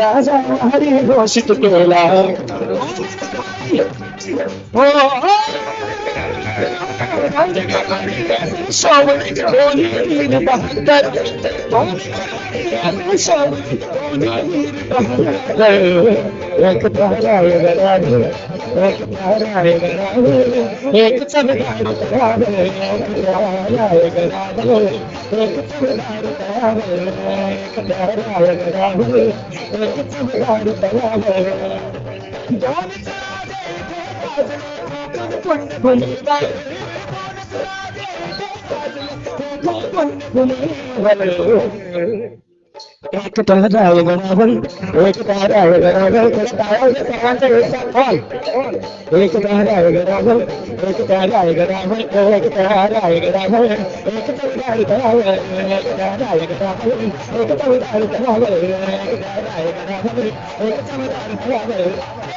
राजा हरी घोषित केला एक तारा आहे गणावन एक तारा आहे गणावन सर्वांचा एकचा कॉल एक तारा आहे गणावन एक तारा आहे गणावन एक तारा आहे गणावन एक तारा आहे गणावन एक तारा आहे गणावन एक तारा आहे गणावन एक तारा आहे गणावन एक तारा आहे गणावन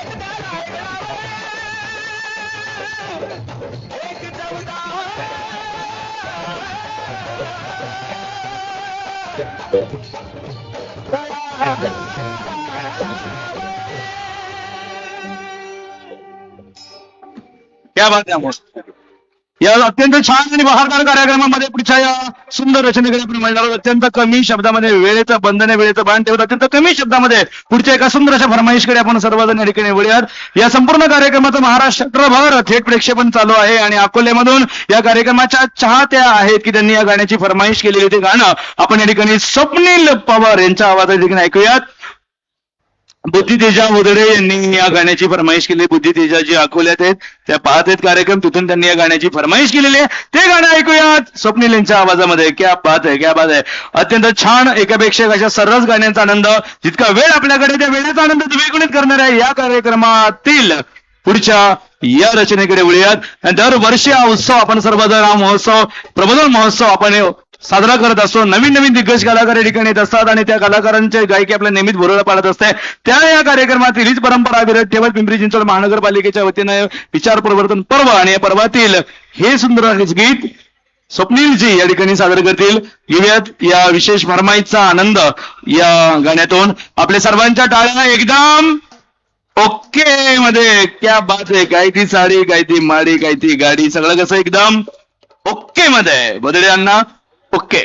क्या बात आहे. या अत्यंत छान आणि बहारदार कार्यक्रमामध्ये पुढच्या या सुंदर रचनेकडे अत्यंत कमी शब्दामध्ये वेळेचं बंधन वेळेचं बाण ठेवत अत्यंत कमी शब्दामध्ये पुढच्या एका सुंदर अशा फरमाईशकडे आपण सर्वजण या ठिकाणी वळूयात. या संपूर्ण कार्यक्रमाचं महाराष्ट्रभर थेट प्रेक्षेपण चालू आहे आणि अकोल्यामधून या कार्यक्रमाच्या चाहत्या आहेत की त्यांनी या गाण्याची फरमाईश केलेली ते गाणं आपण या ठिकाणी स्वप्नील पवार यांच्या आवाजात देखील ऐकूयात. बुद्धितेजा मोदडे यांनी या गाण्याची फरमाईश केली. बुद्धितेजा जी अकोल्यात आहेत त्या पाहत आहेत कार्यक्रम, तिथून त्यांनी या गाण्याची फरमाईश केलेली आहे. ते गाणं ऐकूयात स्वप्नील यांच्या आवाजामध्ये. क्या बात आहे, क्या बात आहे. अत्यंत छान एकापेक्षा एक अशा सर्वच गाण्यांचा आनंद, जितका वेळ आपल्याकडे त्या वेळेचा आनंद द्विगुणित करणाऱ्या या कार्यक्रमातील पुढच्या या रचनेकडे वळूयात. दरवर्षी हा उत्सव आपण सर्वजण हा महोत्सव प्रबोधन महोत्सव आपण साजरा करत असतो. नवीन नवीन दिग्गज कलाकार या ठिकाणी येत असतात आणि त्या कलाकारांचे गायकी आपल्या नेहमीच भरोळा पाडत असते. त्या या कार्यक्रमातील हीच परंपरा विरत ठेवत पिंपरी चिंचवड महानगरपालिकेच्या वतीनं विचार परिवर्तन पर्व आणि या पर्वातील हे सुंदर गीत स्वप्नीलजी या ठिकाणी सादर करतील. घेऊयात या विशेष फरमाईचा आनंद या गाण्यातून. आपल्या सर्वांच्या टाळ्या एकदम ओके मध्ये. क्या बात आहे. काय ती साडी, काय ती माडी, काय ती गाडी, सगळं कसं एकदम ओके मध्ये. बदडे अण्णा ओके.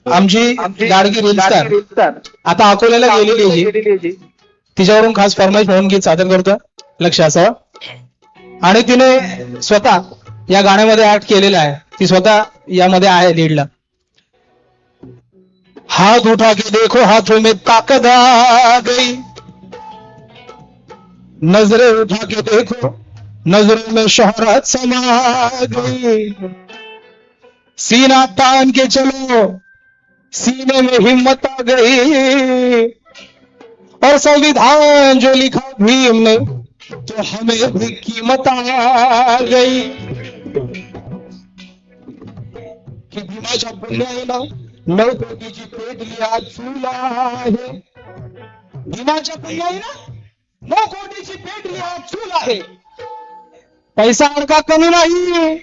आमची गाडगी रील्सस्टार आता अकोल्याला गेलेली, तिच्यावरून खास फरमाईश म्हणून गीत सादर करतो, लक्ष असावं. आणि तिने स्वतः या गाण्यामध्ये ऍक्ट केलेला आहे. ती स्वतः यामध्ये आहे लीडला. हाथ उठा के देखो हाथों में ताकत आ गई, नजरें उठा के देखो नजरों में शोहरत समा गई, सीना तान के चलो सीने में हिम्मत आ गई, और संविधान जो लिखा भीम ने तो हमें भी कीमत आ गई. कि भीमाच्या पुण्याला 9 कोटीची पेटली आज चूल आहे. भीमाच्या पुण्याला 9 कोटीची पेटली आज चूल आहे. पैसा अडका कमी नाही,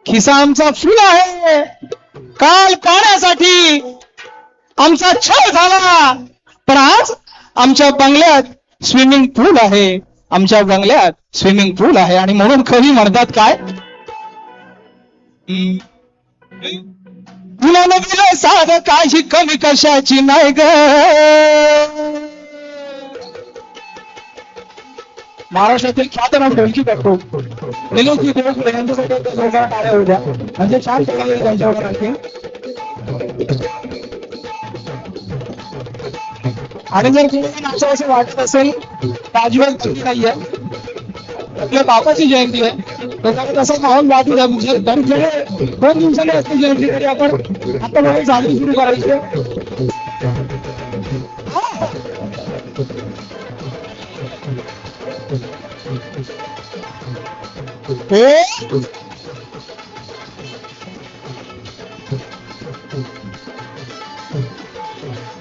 खिसा आमचा फुल आहे. काल पाण्यासाठी आमचा छळ झाला, पण आज आमच्या बंगल्यात स्विमिंग पूल आहे. आमच्या बंगल्यात स्विमिंग पूल आहे. आणि म्हणून कवी म्हणतात काय, मुलानं दिलं साधं काही कमी कशाची नाही ग. महाराष्ट्रातील ख्यातनाम ढोलकी करतो निलोकी देवपुरे यांच्यासाठी जोरदार टाळ्या होत्या. म्हणजे 4 टक्के त्यांच्यावर आणखी. आणि जर तुम्ही नाचावं असं वाटत असेल तर अजिबात नाहीये. आपल्या बापाची जयंती आहे, लोकांना तसं माहोल वाटू द्या. 2 दिवसांनी असते जयंती, तरी आपण आता मला साजरी सुरू करायची.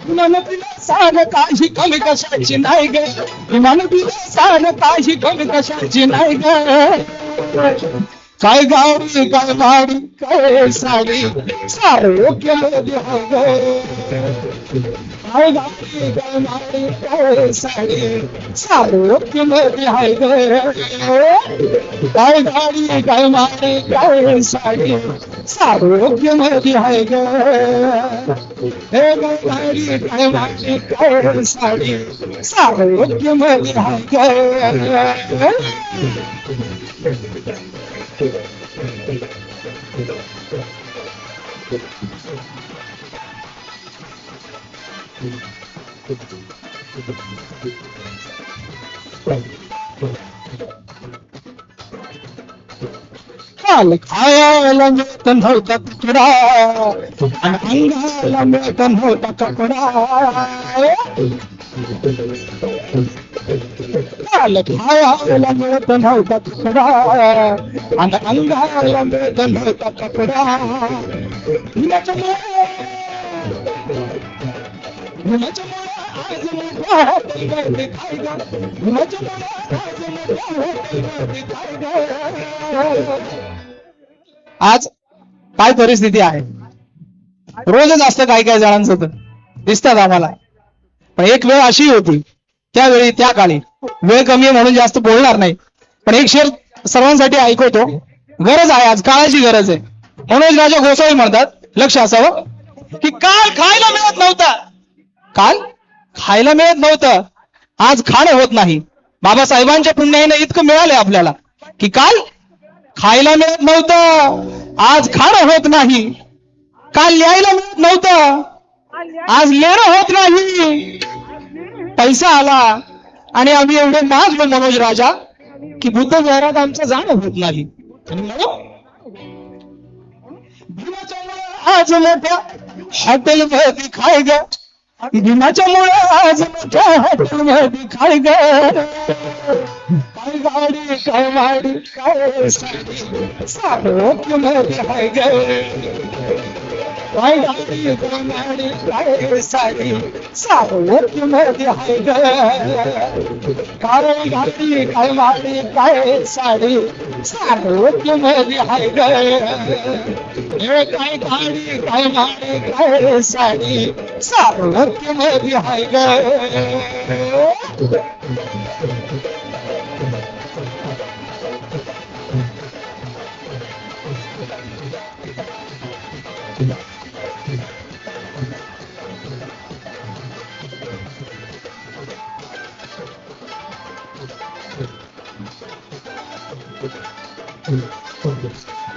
विमानातला सार काही कमी कशाची नाही ग, विमानातला सार काही कमी कशाची नाही ग. काय गाडी काय माडी काय साडी सारोग्य मध्ये आहे ग. काय गाडी काय माडी काय साडी सारोग्य मध्ये आहे ग. काय गाडी काय माडी काय साडी सारोग्य मध्ये आहे ग. हे गाडी काय माडी काय साडी सारोग्य मध्ये आहे ग. काल खायला मिळत नव्हता तुकडा आणि अंगाला मिळत नव्हता कपडा. काल खायला मिळत नव्हता तुकडा आणि अंगाला मिळत नव्हता कपडा. आज मोठ्या हॉटेलमध्ये खाय ग, आज काय परिस्थिती आहे. रोजच असतं काही काही जणांचं तर दिसतात आम्हाला. पण एक वेळ अशी होती, त्यावेळी त्या काळी वेळ कमी आहे म्हणून जास्त बोलणार नाही, पण एक शेर सर्वांसाठी ऐकवतो. गरज आहे, आज काळाची गरज आहे. मनोज राजा गोसावी म्हणतात, लक्ष असावं, की काल खायला मिळत नव्हतं, काल खायला मिळत नव्हतं, आज खाणं होत नाही. बाबासाहेबांच्या पुण्याने इतकं मिळालंय आपल्याला की काल खायला मिळत नव्हतं, आज खाणं होत नाही. काल लिहायला मिळत नव्हतं, आज लिहिणं होत नाही. पैसा आला आणि आम्ही एवढे मागलो मनोज राजा की बुद्ध विहारात आमचं जाणं होत नाही. आज मोठ्या हॉटेल मध्ये खाय ग, भीमाच्या मुळे आज मोठ्या हॉटेल मध्ये खाय ग. काय गाडी काय वाडी काय साडी सारोग्य मध्ये हाय ग. काय गाडी काय वाडी काय साडी सारोग्य मध्ये हाय ग. काय गाडी काय वाडी काय साडी सारोग्य मध्ये हाय ग. काय गाडी काय वाडी काय साडी सारोग्य मध्ये हाय ग.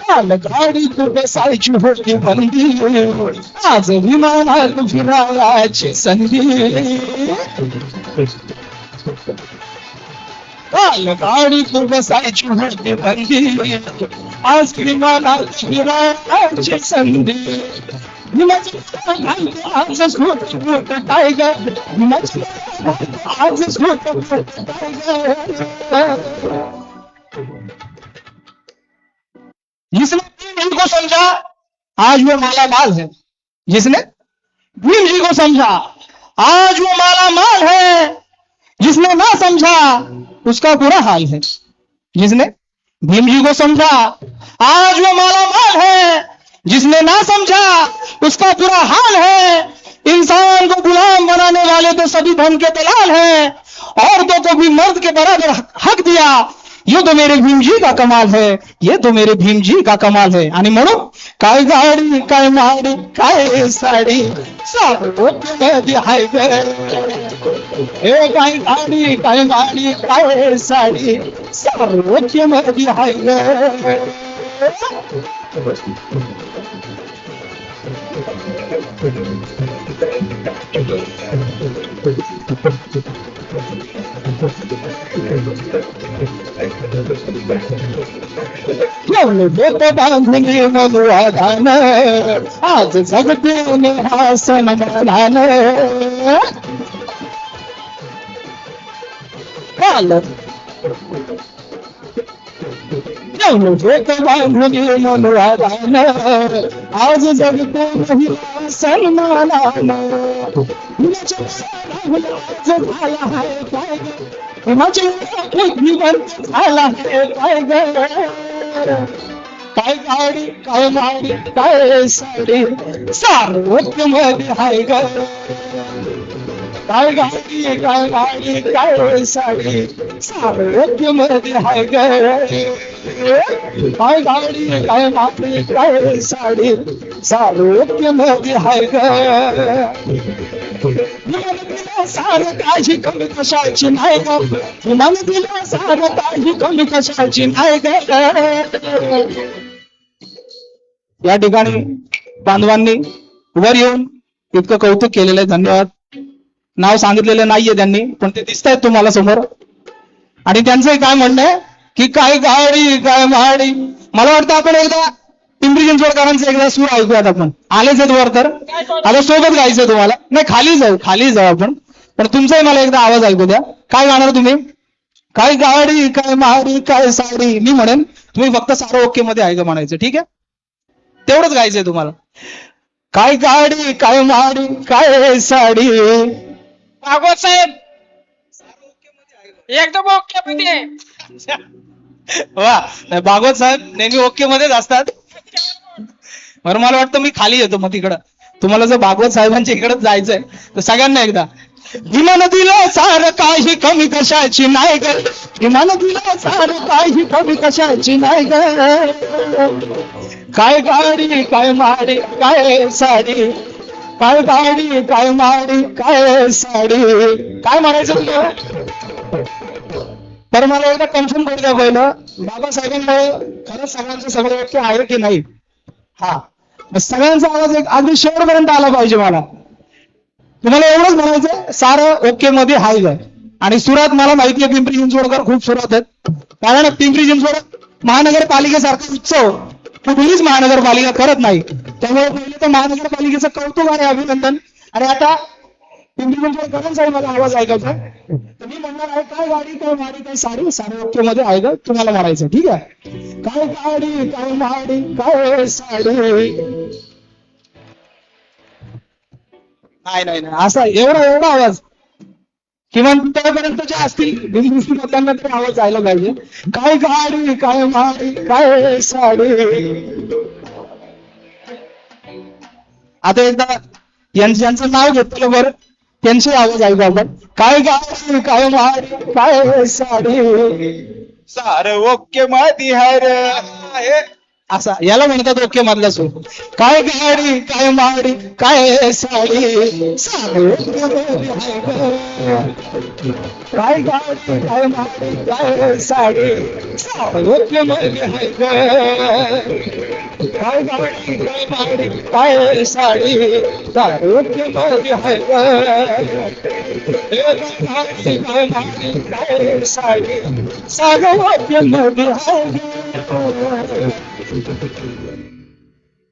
काल गाडी बसायची होती बंदी, आज विमानात फिरायची संधी. काल गाडी बसायची होती बंदी, आज विमानात फिरायची संधी. आजच होत टायगर, आजच होत टायगर. जिसने भीम जी को समझा आज वो माला माल है. जिसने भीम जी को समझा आज वो माला माल है. जिसने ना समझा उसका बुरा हाल है. जिसने भीम जी को समझा आज वो माला माल है. जिसने ना समझा उसका बुरा हाल है. इंसान को गुलाम बनाने वाले तो सभी धन के दलाल हैं. औरतों को भी मर्द के बराबर हक दिया. ये तो मेरे भीम जी का कमाल है, ये तो मेरे भीम जी का कमाल है. आणि म्हणून काय गाडी काय माडी काय साडी सारोग्य मध्ये हाय ग. हे काय गाडी काय माडी काय साडी सारोग्य मध्ये हाय ग. देतो बांधली मधुवादान, आज जगते हा समाधान. काल एक बांधणी मनवादान आज जगतो महिला सन्मानानं हिमाच्या राहुल आज झाला आहे काय ग हिमाच्या बुद्धिवंत झाला आहे काय ग काय गाडी काय माडी काय साडी सार्वत्य मध्ये हाय ग काय गाडी काय माडी काय साडी सार्वत्य मध्ये हाय ग काय गाडी काय माडी काय साडी सार्वत्य मध्ये हाय ग सारं काही कमी कशाची नाही ग मन दिलं सारं काही कमी कशाची नाही ग या ठिकाणी बांधवांनी वर येऊन इतकं कौतुक केलेलं आहे धन्यवाद नाव सांगितलेलं नाहीये त्यांनी पण ते दिसत आहेत तुम्हाला समोर आणि त्यांचं काय म्हणणं आहे की काय गाडी काय माडी मला वाटतं आपण एकदा पिंपरी चिंचवडकरांचं एकदा सूर ऐकूयात आपण आलेच आहेत वर तर आता सोबत गायचंय तुम्हाला नाही खाली जाऊ आपण पण तुमचाही मला एकदा आवाज ऐकू द्या काय गाणार तुम्ही काय गाडी काय माडी काय साडी मी म्हणेन तुम्ही फक्त सारं ओके मध्ये ऐका म्हणायचं ठीक आहे तेवढंच गायचंय तुम्हाला काय गाडी काय माडी काय साडी भागवत साहेब एकदम ओके मध्ये वा भागवत साहेब नेहमी ओके मध्येच असतात बरं मला वाटतं मी खाली येतो मग तिकडं तुम्हाला जर भागवत साहेबांच्या इकडेच जायचंय तर सगळ्यांना एकदा विमान दिलं सारं काही कमी कशाची नाही ग विमान दिलं सारं काही कमी कशाची नाही ग काय गाडी काय माडी काय साडी काय गाडी काय माडी काय साडी काय म्हणायचं तुला तर मला एकदा कन्फर्म करू द्या पहिलं बाबासाहेबांमुळे खरंच सगळ्यांचं सगळं वाक्य आहे की नाही हा सगळ्यांचा आवाज एक अगदी शेवटपर्यंत आला पाहिजे मला तुम्हाला एवढंच म्हणायचं सारं ओके मध्ये हाय ग आणि सुरात मला माहिती आहे पिंपरी चिंचवडकर खूप सुरात आहेत कारण पिंपरी चिंचवड महानगरपालिकेसारखा उत्सव कुठलीच महानगरपालिका करत नाही त्यामुळे पहिले तर महानगरपालिकेचं कौतुक आणि अभिनंदन आणि आता पिंपरी चिंचवडकरांचाही मला आवाज ऐकायचा तर मी म्हणणार आहे काय गाडी काय माडी काय साडी साडे ओके मध्ये आहे ग तुम्हाला म्हणायचं ठीक आहे काय गाडी काय माडी काय साडी नाही असा एवढा आवाज किमान त्यापर्यंत जे असतील दिलदृष्टी मधल्यांना तरी आवाज जायला पाहिजे काय गाडी काय माडी काय साडी आता एकदा यांचं नाव घेतलं बरं त्यांचे आवाज ऐकू आपण काय गाडी काय माडी काय साडी सारं ओके मध्ये हर असा याला म्हणतात ओके मधला सूर काय गाडी काय माडी काय साडी काय गाडी काय माडी काय साडी ओके मध्ये आहे काय गाडी काय माडी काय साडी ओके मध्ये आहे काय माडी काय साडी ओके मध्ये आहे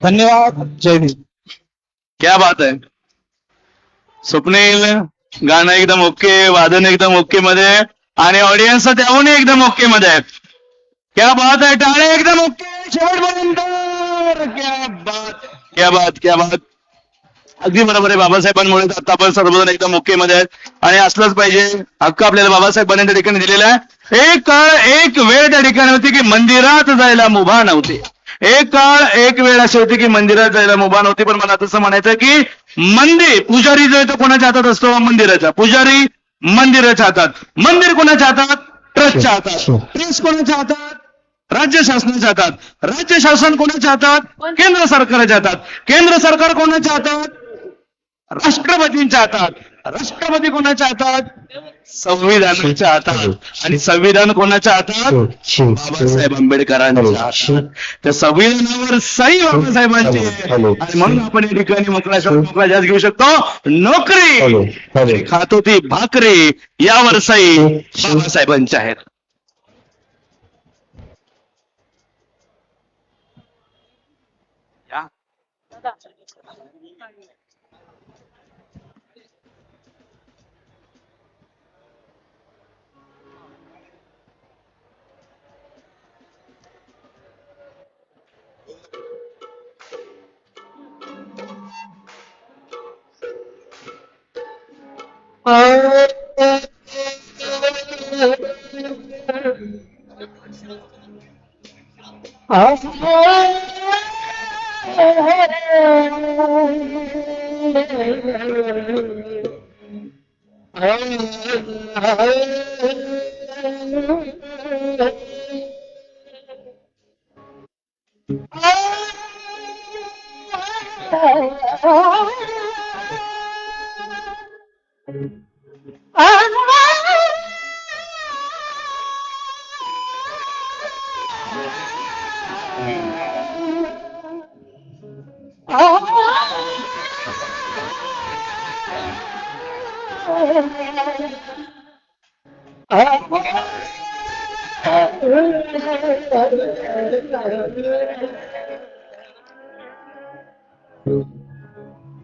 धन्यवाद जय भीम क्या बात है स्वप्नील गाणं एकदम ओके वादन एकदम ओके मध्ये आणि ऑडियन्स त्याहूनही एकदम ओके मध्ये आहे क्या बात आहे टाळे एकदम ओके शेवटपर्यंत क्या बात अगदी बरोबर आहे बाबासाहेबांमुळे आता आपण सर्वजण एकदम ओके मध्ये आहेत आणि असलंच पाहिजे हक्क आपल्याला बाबासाहेबांनी त्या ठिकाणी दिलेला आहे एक वेळ त्या ठिकाणी होती की मंदिरात जायला मुभा नव्हती एक वेळ अशी होती की मंदिरात जायला मुभा नव्हती पण मला तसं म्हणायचं की मंदिर पुजारी जो आहे तो कोणाच्या हातात असतो मंदिराच्या पुजारी मंदिराच्या हातात मंदिर कोणाच्या हातात ट्रस्टच्या हातात ट्रस्ट कोणाच्या हातात राज्य शासनाच्या हातात राज्य शासन कोणाच्या हातात केंद्र सरकारच्या हातात केंद्र सरकार कोणाच्या हातात राष्ट्रपतींच्या हातात राष्ट्रपती कोणाच्या हातात संविधानाच्या हातात आणि संविधान कोणाच्या हातात बाबासाहेब आंबेडकरांच्या हातात त्या संविधानावर सही बाबासाहेबांची आणि म्हणून आपण या ठिकाणी मोकळा जास्त घेऊ शकतो नोकरी खात होती भाकरी यावर सही बाबासाहेबांच्या आहेत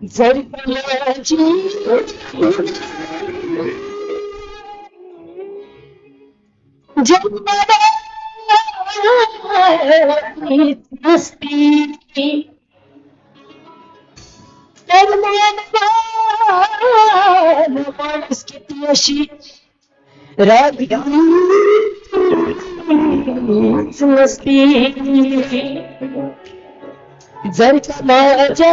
जर कोणाची जन्मला हीच नसती तर माणूस किती अशी रागीच नसती जर का माझ्या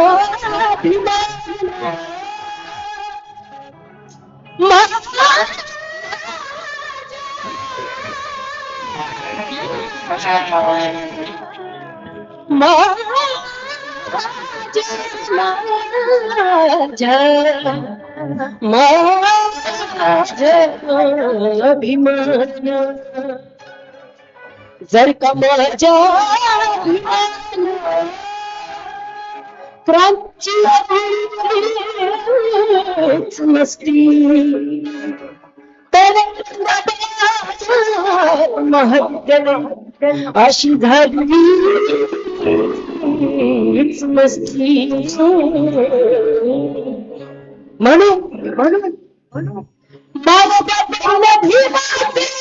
अभिमान जर का माझ्या क्रांतीच नसती तर महाविद्यालय अशी झालीच नसती म्हणून माझ्या बापाला भीमाचे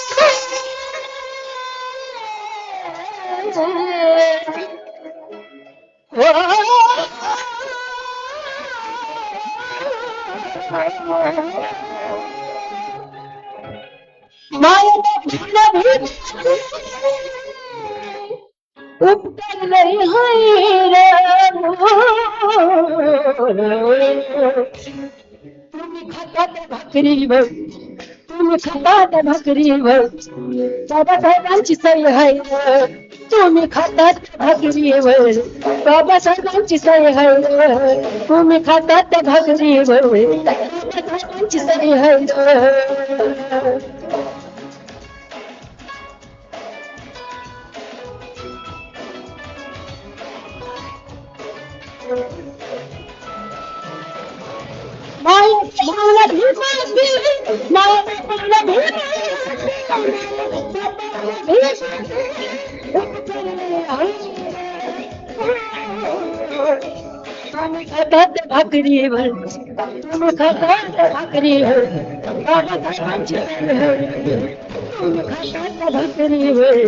तुम्ही खाता त्या भाकरीवर बाबासाहेबांची सही आहे तुम्ही खाता त्या भाकरीवर बाबासाहेबांची सही आहे तुम्ही खाता त्या भाकरीवर बाबासाहेबांची सही आहे भाकरीवर भाकरीवर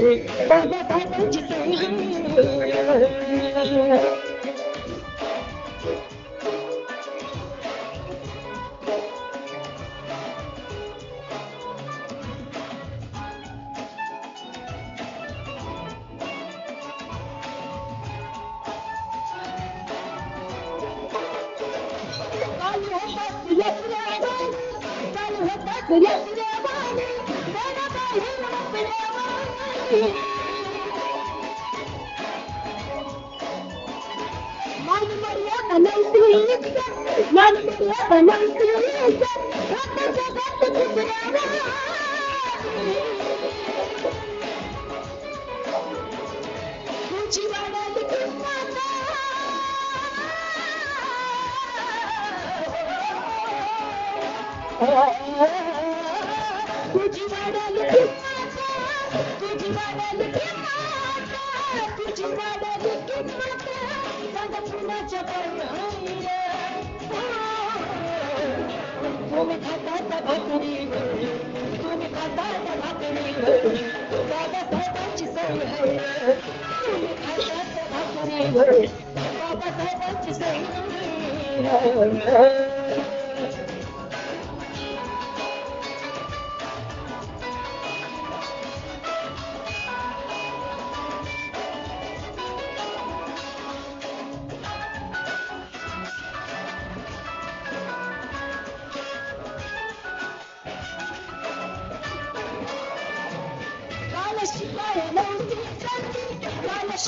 या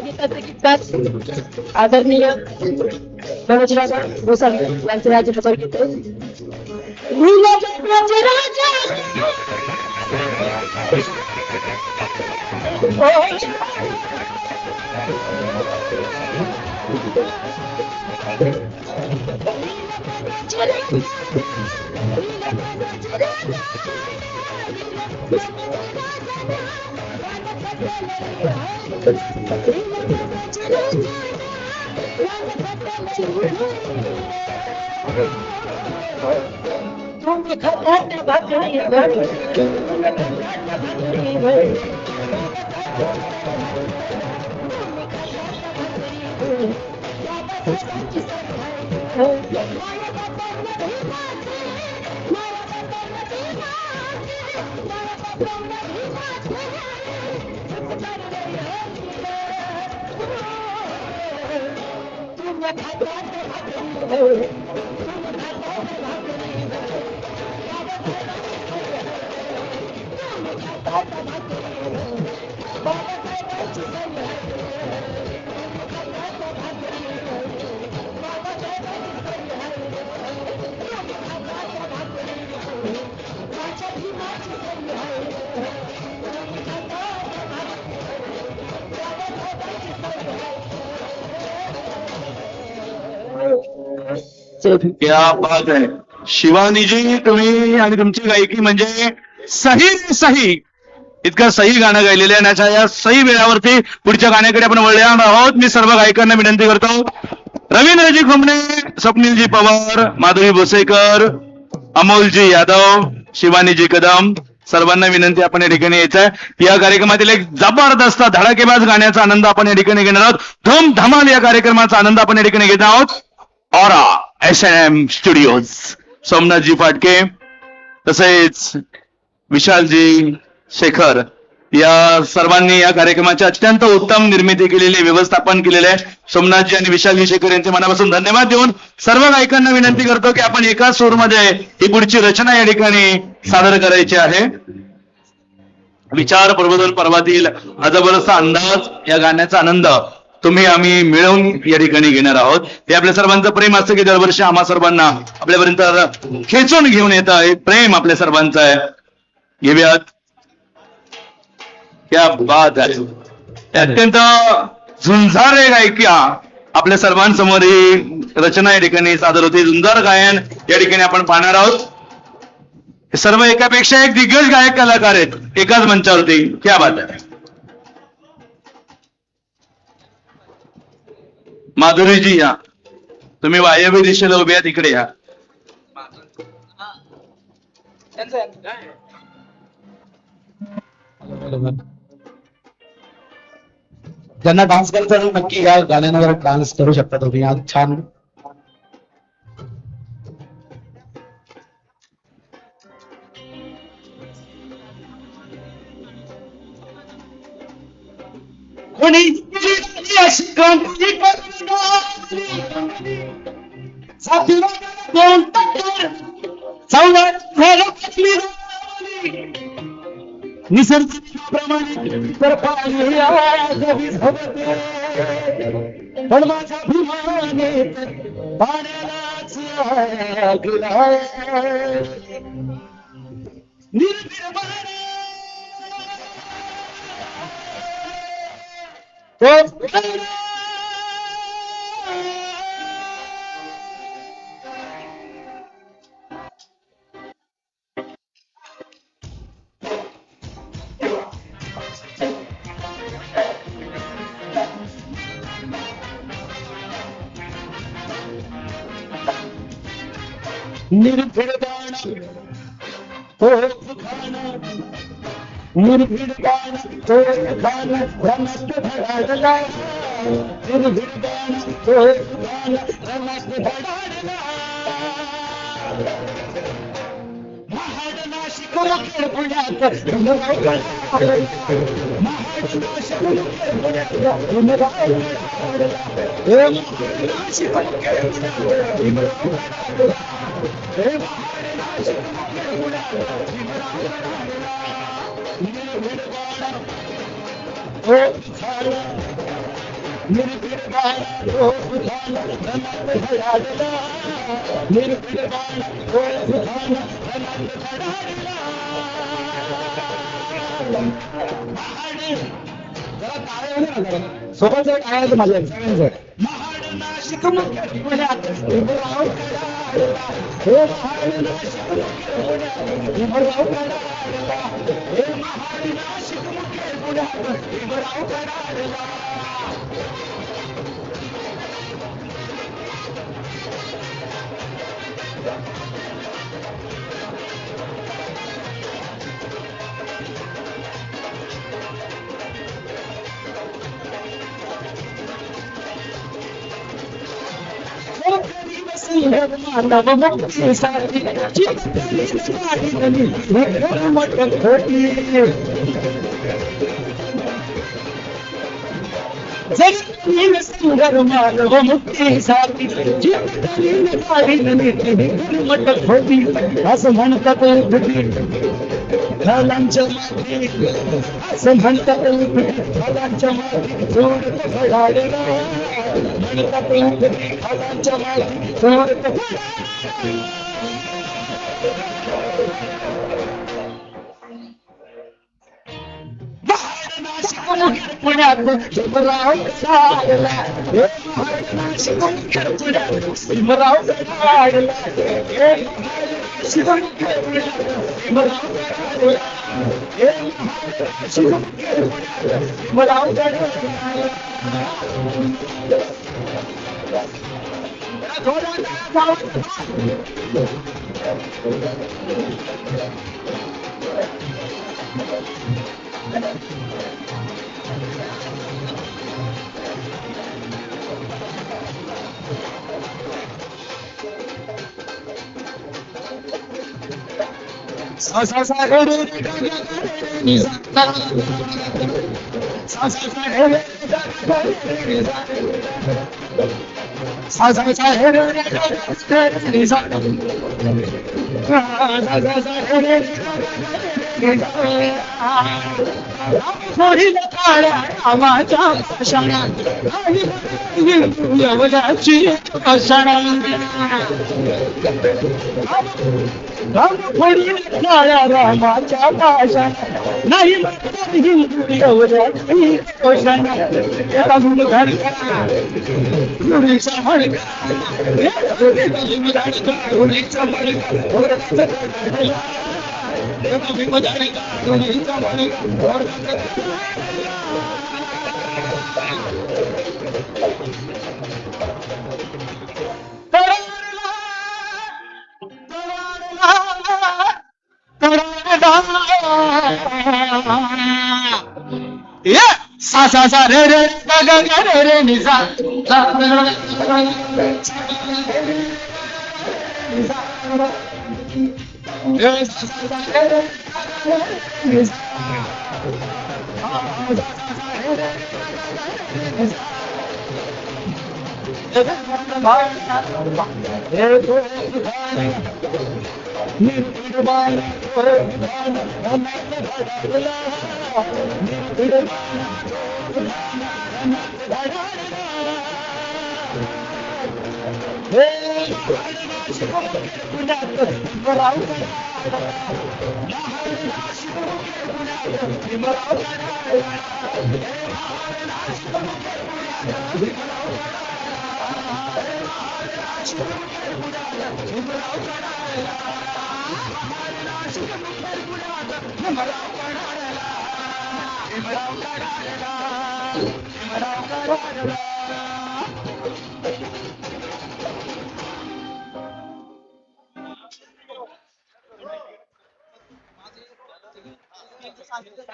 गीताचे गीतकार आदरणीय मनोजराव गोसावी यांचे राजनगर गीत आहे. नीलजन्माचे राजा तुम्ही खातात भाकरीवर क्या बात आहे शिवानीजी, तुम्ही आणि तुमची गायकी म्हणजे सही सही, इतकं सही गाणं गायलेलं आहे. आणि या सही वेळावरती पुढच्या गाण्याकडे आपण वळणार आहोत. मी सर्व गायकांना विनंती करतो, रवींद्रजी खुमणे, स्वप्नीलजी पवार, माधुरी भोसेकर, अमोलजी यादव, शिवानीजी कदम, सर्वांना विनंती आपण या ठिकाणी यायचं. या कार्यक्रमातील एक जबरदस्त धडाकेबाज गाण्याचा आनंद आपण या ठिकाणी घेणार आहोत. धूम धमाल या कार्यक्रमाचा आनंद आपण या ठिकाणी घेत आहोत. ऑरा S&M स्टुडिओज, सोमनाथजी फाटके, तसेच विशालजी, शेखर, या सर्वांनी या कार्यक्रमाची अत्यंत उत्तम निर्मिती केलेली, व्यवस्थापन केलेले आहे. सोमनाथजी आणि विशालजी शेखर यांचे मनापासून धन्यवाद देऊन सर्व गायकांना विनंती करतो की आपण एकाच सूरमध्ये ही पुढची रचना या ठिकाणी सादर करायची आहे. विचार प्रबोधन पर्वातील अजबरदस्त अंदाज या गाण्याचा आनंद तुम्ही आम्ही मिळवून या ठिकाणी घेणार आहोत. हे आपल्या सर्वांचं प्रेम असतं की दरवर्षी आम्हा सर्वांना आपल्यापर्यंत खेचून घेऊन येतं. हे प्रेम आपल्या सर्वांचं आहे. घेऊयात. क्या बात आहे. अत्यंत झुंजार गायिका आपल्या सर्वांसमोर ही रचना या ठिकाणी सादर होते. झुंजार गायन या ठिकाणी आपण पाहणार आहोत. हे सर्व एकापेक्षा एक दिग्गज गायक कलाकार आहेत एकाच मंचावरती. क्या बात आहे. माधुरीजी या, तुम्ही वायव्य दिशेला उभे आहात, इकडे या. ज्यांना डान्स करायचा आहे, नक्की या गाण्यांवर डान्स करू शकता तुम्ही. आज छान कोणी निसर्गाप्रमाणे तर पण माझ्या अभिमाने पाण्यालाच लागला. निर्भीडपणे निर्भीडपण तो खाना, निर्भीडपण तो खाना रमत धडाडला. निर्भीडपण तो खाना रमत धडाडला. महाड नाशिक मुखेड पुण्यात भीमराव गडाला. महाड नाशिक मुखेड पुण्यात भीमराव गडाला. हे महाड नाशिक मुखेड पुण्यात भीमराव गडाला. हे महाड नाशिक मुखेड पुण्यात भीमराव गडाला. निर्भीडवाडा ओ झाला, निर्भीडवाडा ओ झाला, धनात घडाला. निर्भीडवाडा ओ झाला, धनात घडाला. जरा टाळ्या वाजवा ना जरा. सोबत जरा टाळ्या वाजवा माझ्या सगळ्यांचं. महाड नाशिक मुखेड पुण्यात भीमराव गडाला. हे महाड नाशिक मुखेड पुण्यात भीमराव गडाला. हे महाड नाशिक मुखेड पुण्यात भीमराव गडाला. मानव मुक्तीसाठी संघर मानव मुक्तीसाठी मटक होती असं म्हणतात फलांच्या मागे, असं म्हणतात फलांच्या मागे सोडत घडालेला. म्हणतात फलांच्या मागे सोडत पुण्यात भीमराव गडाला. हे महाड नाशिक मुखेड पुण्यात भीमराव गडाला. हे महाड नाशिक मुखेड पुण्यात भीमराव गडाला. हे महाड नाशिक मुखेड पुण्यात भीमराव गडाला. सा सा सा रे रे रे गा गा रे रे नि सा सा सा सा रे रे गा गा रे रे नि सा सा सा रे रे गा गा रे नि सा सा सा रे रे गा गा सोडील काळ्या आवाजा भाषणा यवनाची भाषणा फोडील काळ्या रामाच्या भाषणा नाही हिंदू यवनाची भाषणा. एका गुण घडका गुढीचा मडका, गुढीचा मडका सा सा सा रे रे गा गा गा रे रे नि सा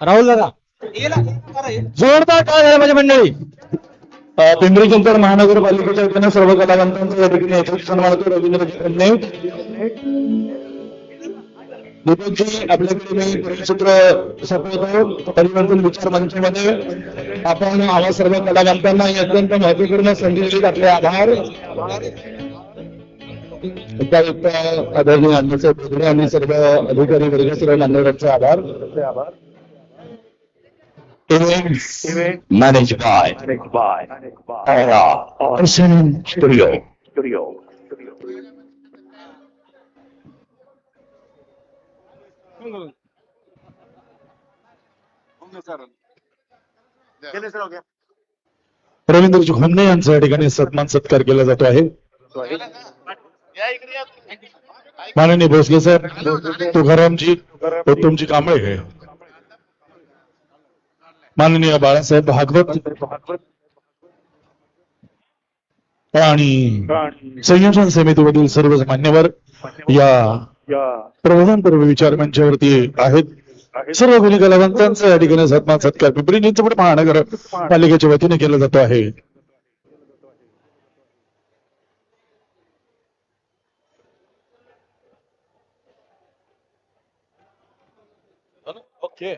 राहुल दादा जोरदार टाळ्या माझ्या मंडळी. पिंपरी चिंचवड महानगरपालिकेच्या वतीने सर्व कलावंतांचा या ठिकाणी यशस्वी सन्मान करतो. रवींद्र कन्ये दीपकजी आपल्याकडे मी परिसूत्र सोपवतो परिवर्तन विचार मंचामध्ये आपण आम्हा सर्व कलावंतांना ही अत्यंत महत्वपूर्ण संधी दिली आपले आभार. उपायुक्त आदरणीय अण्णासाहेब भोगरे आणि सर्व अधिकारी वर्ग सर्व मान्यवरांचे आभार. Manage by studio. रवींद्रजी खोमणे यांचा या ठिकाणी सन्मान सत्कार केला जातो आहे. माननीय भोसले साहेब, तुकारामजी उत्तमजी कांबळे, माननीय बाळासाहेब भागवत आणि संयोजन समितीमधील सर्व मान्यवर या प्रबोधनपर्व विचार मंचावरती आहेत. सर्व गुणी कलावंतांचा या ठिकाणी सन्मान सत्कार पिंपरी चिंचवड महानगर पालिकेच्या वतीने केला जातो आहे. ओके